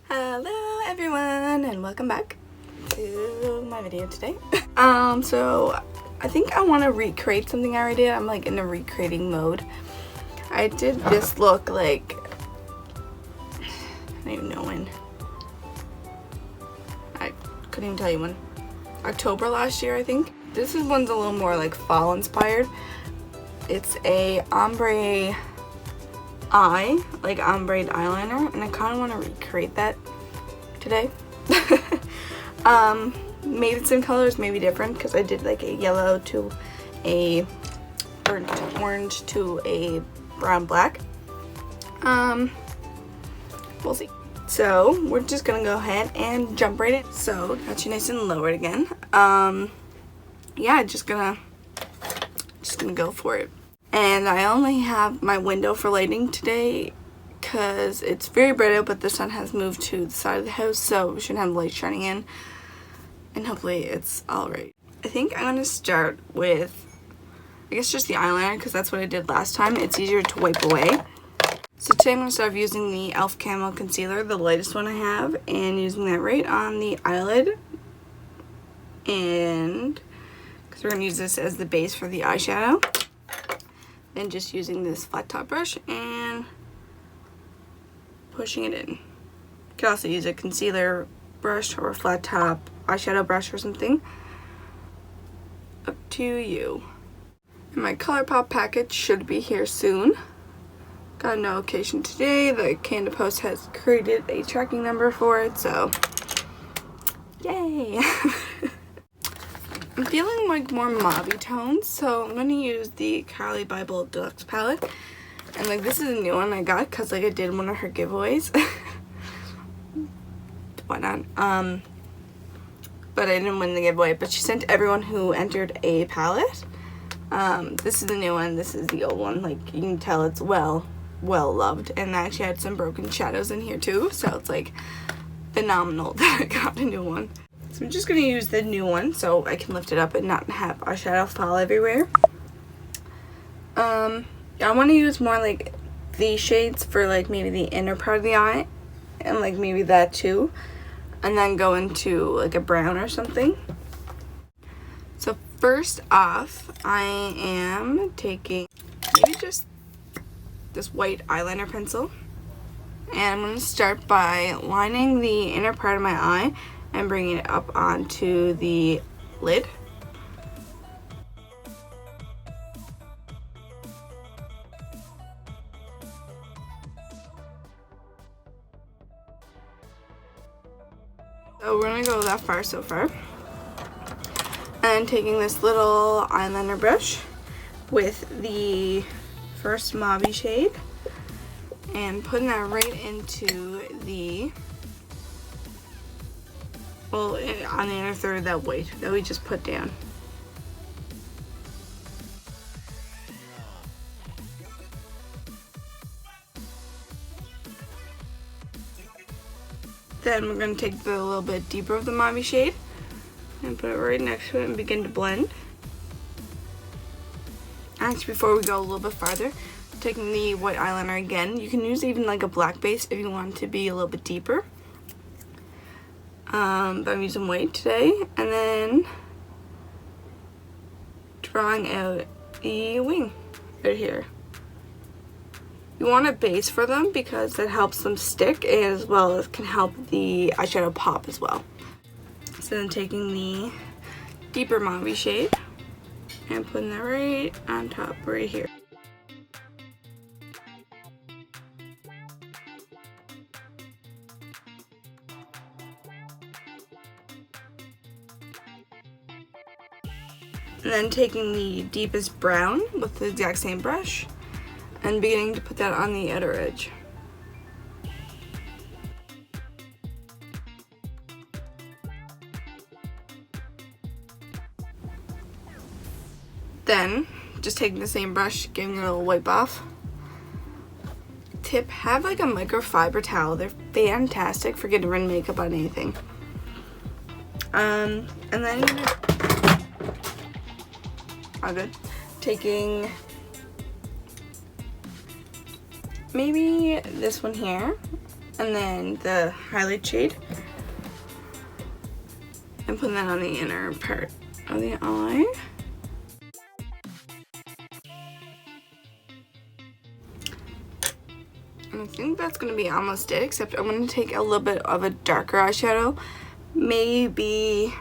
Hello everyone and welcome back to my video today. So I think I want to recreate something I already did. I'm like in a recreating mode. I did this look like, I don't even know when. I couldn't even tell you when. October last year, I think. This one's a little more like fall inspired. It's a ombre eye, like ombre eyeliner, and I kind of want to recreate that today. Maybe some colors, maybe different, because I did like a yellow to a burnt orange to a brown black. We'll see. So we're just gonna go ahead and jump right in. So got you nice and lowered again. Yeah, just gonna go for it. And I only have my window for lighting today because it's very bright out, but the sun has moved to the side of the house, so we shouldn't have light shining in. And hopefully it's alright. I think I'm going to start with, I guess, just the eyeliner because that's what I did last time. It's easier to wipe away. So today I'm going to start using the e.l.f. Camo Concealer, the lightest one I have, and using that right on the eyelid. And because we're going to use this as the base for the eyeshadow. Then just using this flat top brush and pushing it in. You can also use a concealer brush or a flat top eyeshadow brush or something. Up to you. And my Colourpop package should be here soon. Got a notification today that Canada Post has created a tracking number for it, so yay! I'm feeling like more mauve tones, so I'm going to use the Carli Bybel Deluxe palette. And like this is a new one I got because like I did one of her giveaways. Why not? But I didn't win the giveaway, but she sent everyone who entered a palette. This is the new one, this is the old one. Like you can tell it's well loved, and I actually had some broken shadows in here too, so it's like phenomenal that I got a new one. So I'm just going to use the new one so I can lift it up and not have eyeshadow fall everywhere. I want to use more like these shades for like maybe the inner part of the eye, and like maybe that too, and then go into like a brown or something. So first off, I am taking maybe just this white eyeliner pencil, and I'm going to start by lining the inner part of my eye and bringing it up onto the lid. So we're gonna go that far so far. And taking this little eyeliner brush with the first mauve shade and putting that right into the, well, on the inner third of that white that we just put down. Then we're going to take the little bit deeper of the mauve shade and put it right next to it and begin to blend. Actually, before we go a little bit farther, taking the white eyeliner again, you can use even like a black base if you want it to be a little bit deeper. But I'm using white today, and then drawing out the wing right here. You want a base for them because that helps them stick, as well as can help the eyeshadow pop as well. So then taking the deeper mauve shade and putting that right on top right here. And then taking the deepest brown with the exact same brush and beginning to put that on the outer edge. Then, just taking the same brush, giving it a little wipe off. Tip, have like a microfiber towel. They're fantastic for getting rid of makeup on anything. And then all good. Taking maybe this one here And then the highlight shade. And putting that on the inner part of the eye. And I think that's going to be almost it, except I'm going to take a little bit of a darker eyeshadow. Maybe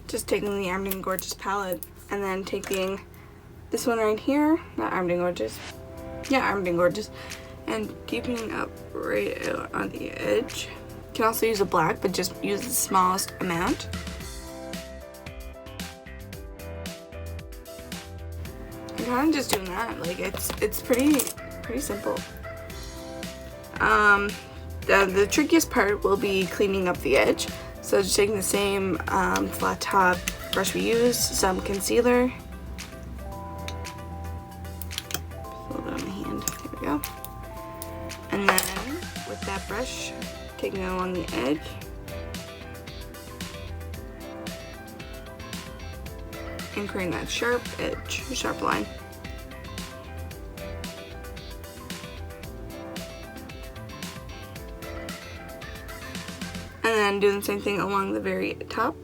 just taking the Armed and Gorgeous palette and then taking this one right here, not Armed and Gorgeous, yeah, Armed and Gorgeous, and deepening up right out on the edge. You can also use a black, but just use the smallest amount. I'm kind of just doing that. Like it's pretty simple. The trickiest part will be cleaning up the edge. So just taking the same flat top brush we used, some concealer. Just a little bit on my hand. There we go. And then with that brush, taking it along the edge. And creating that sharp edge, sharp line. And then doing the same thing along the very top.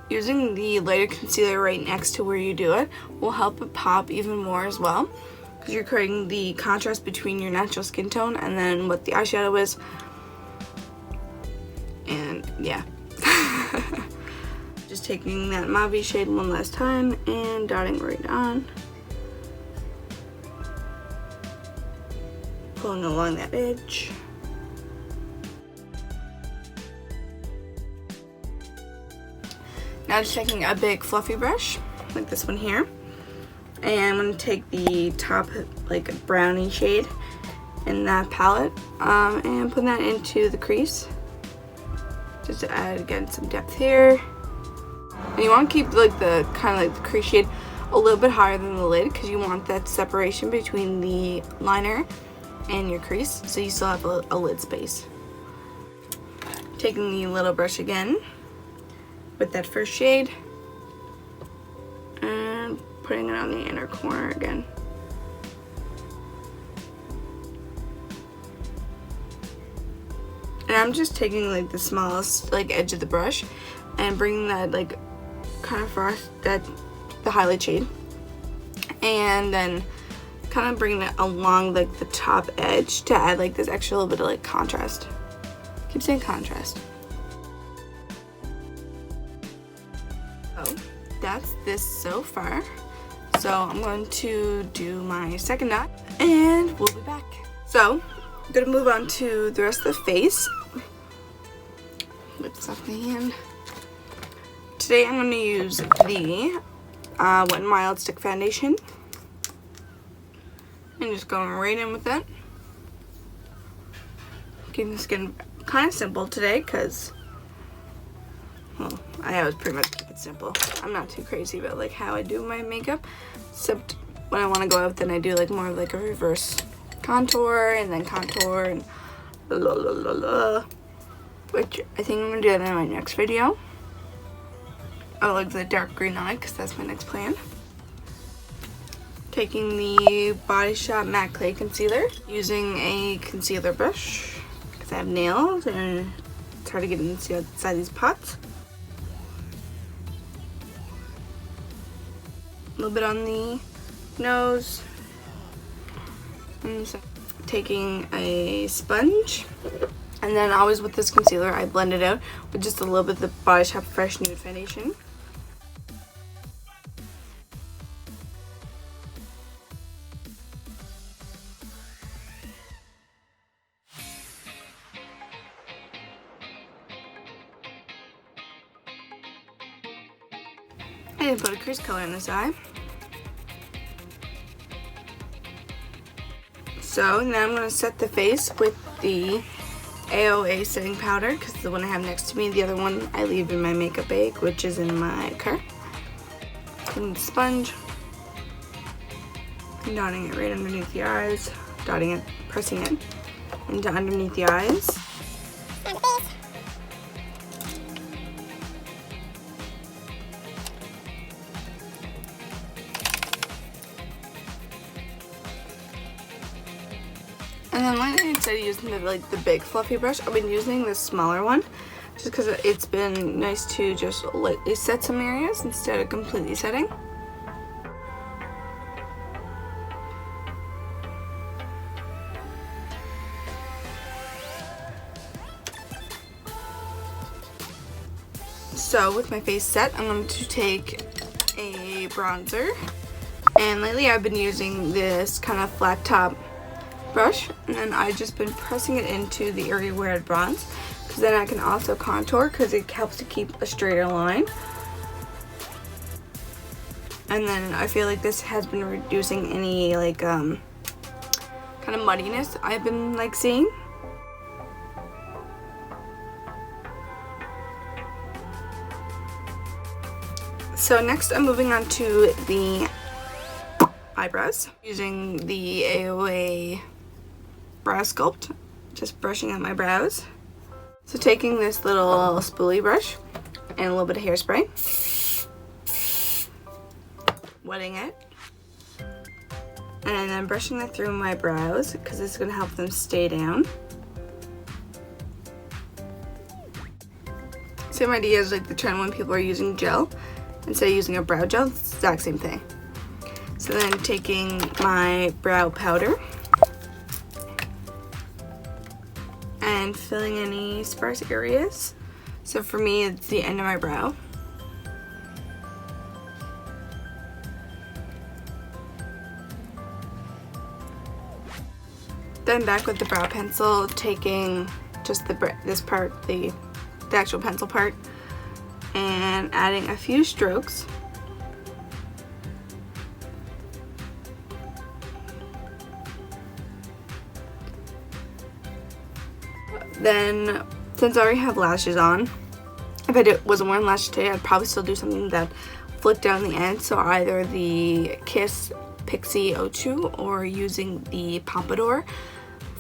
Using the lighter concealer right next to where you do it will help it pop even more as well, because you're creating the contrast between your natural skin tone and then what the eyeshadow is. And yeah. Just taking that mauve shade one last time and dotting right on. Pulling along that edge. Now just taking a big fluffy brush, like this one here. And I'm going to take the top, like, brownie shade in that palette and put that into the crease. Just to add, again, some depth here. And you want to keep, like, the kind of like the crease shade a little bit higher than the lid, because you want that separation between the liner and your crease, so you still have a lid space. Taking the little brush again with that first shade and putting it on the inner corner again. And I'm just taking, like, the smallest, like, edge of the brush and bringing that, like, kind of far, the highlight shade, and then kind of bringing it along, like, the top edge to add, like, this extra little bit of, like, contrast. Keep saying contrast. So that's this so far. So I'm going to do my second dot and we'll be back. So I'm gonna move on to the rest of the face. Whip this off my hand. Today I'm gonna use the Wet n Wild Stick Foundation. And just going right in with that. Keeping the skin kind of simple today because, well, I always pretty much keep it simple. I'm not too crazy about, like, how I do my makeup, except when I want to go out, then I do, like, more of, like, a reverse contour and then contour and la la la la, which I think I'm gonna do that in my next video. I like the dark green on it because that's my next plan. Taking the Body Shop Matte Clay Concealer, using a concealer brush because I have nails and it's hard to get inside these pots. A little bit on the nose. And so taking a sponge, and then always with this concealer I blend it out with just a little bit of the Body Shop Fresh Nude Foundation. I didn't put a crease color in this eye. So now I'm going to set the face with the AOA setting powder, because the one I have next to me, the other one I leave in my makeup bag, which is in my car. Taking the sponge and dotting it right underneath the eyes, dotting it, pressing it into underneath the eyes. And then lately, instead of using the big fluffy brush, I've been using this smaller one just because it's been nice to just lightly set some areas instead of completely setting. So with my face set, I'm going to take a bronzer, and lately I've been using this kind of flat top brush, and then I've just been pressing it into the area where I'd bronze, because then I can also contour because it helps to keep a straighter line. And then I feel like this has been reducing any kind of muddiness I've been seeing. So next I'm moving on to the eyebrows using the AOA brow sculpt, just brushing out my brows. So taking this little spoolie brush and a little bit of hairspray, wetting it, and then brushing that through my brows because it's going to help them stay down. Same idea as the trend when people are using gel. Instead of using a brow gel, it's the exact same thing. So then taking my brow powder and filling any sparse areas. So for me, it's the end of my brow. Then back with the brow pencil, taking just this part, the actual pencil part, and adding a few strokes. Then, since I already have lashes on, if I wasn't wearing lashes today, I'd probably still do something that flicked down the end. So either the Kiss Pixie O2 or using the Pompadour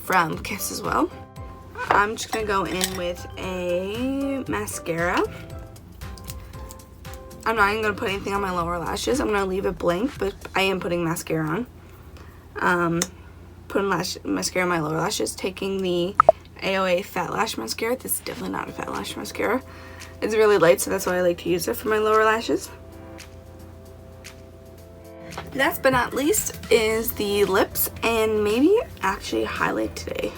from Kiss as well. I'm just gonna go in with a mascara. I'm not even going to put anything on my lower lashes. I'm going to leave it blank, but I am putting mascara on. Putting mascara on my lower lashes. Taking the AOA Fat Lash Mascara. This is definitely not a Fat Lash Mascara. It's really light, so that's why I like to use it for my lower lashes. Last but not least is the lips, and maybe actually highlight today.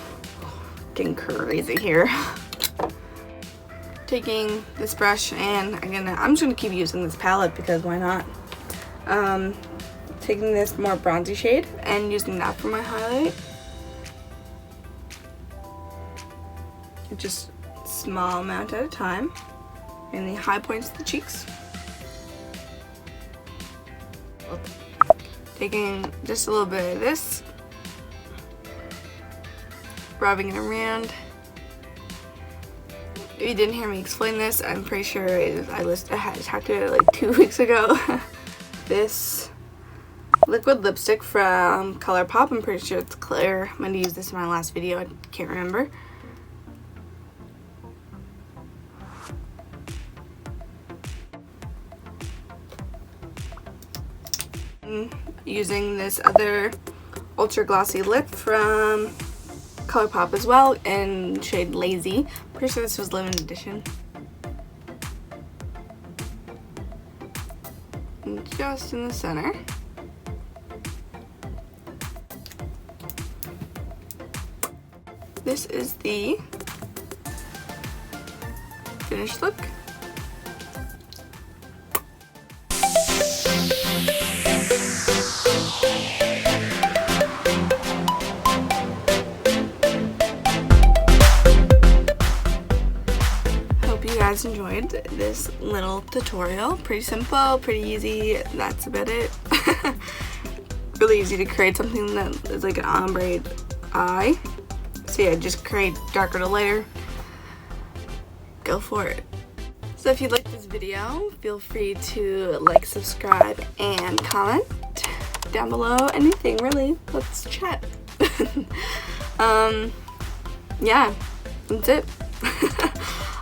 Getting crazy here. Taking this brush, and I'm just gonna keep using this palette because why not? Taking this more bronzy shade and using that for my highlight. Just small amount at a time, and the high points of the cheeks. Taking just a little bit of this, rubbing it around. If you didn't hear me explain this, I'm pretty sure I had talked about it 2 weeks ago. This liquid lipstick from Colourpop, I'm pretty sure it's clear. I'm going to use this in my last video, I can't remember. Using this other ultra glossy lip from Colourpop as well in shade Lazy. Pretty sure this was limited edition. And just in the center. This is the finished look. Guys enjoyed this little tutorial. Pretty simple, pretty easy. That's about it. Really easy to create something that is like an ombre eye. So yeah, just create darker to lighter. Go for it. So if you liked this video, feel free to like, subscribe, and comment down below. Anything really. Let's chat. Yeah, that's it.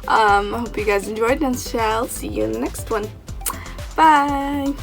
I hope you guys enjoyed, and shall see you in the next one. Bye!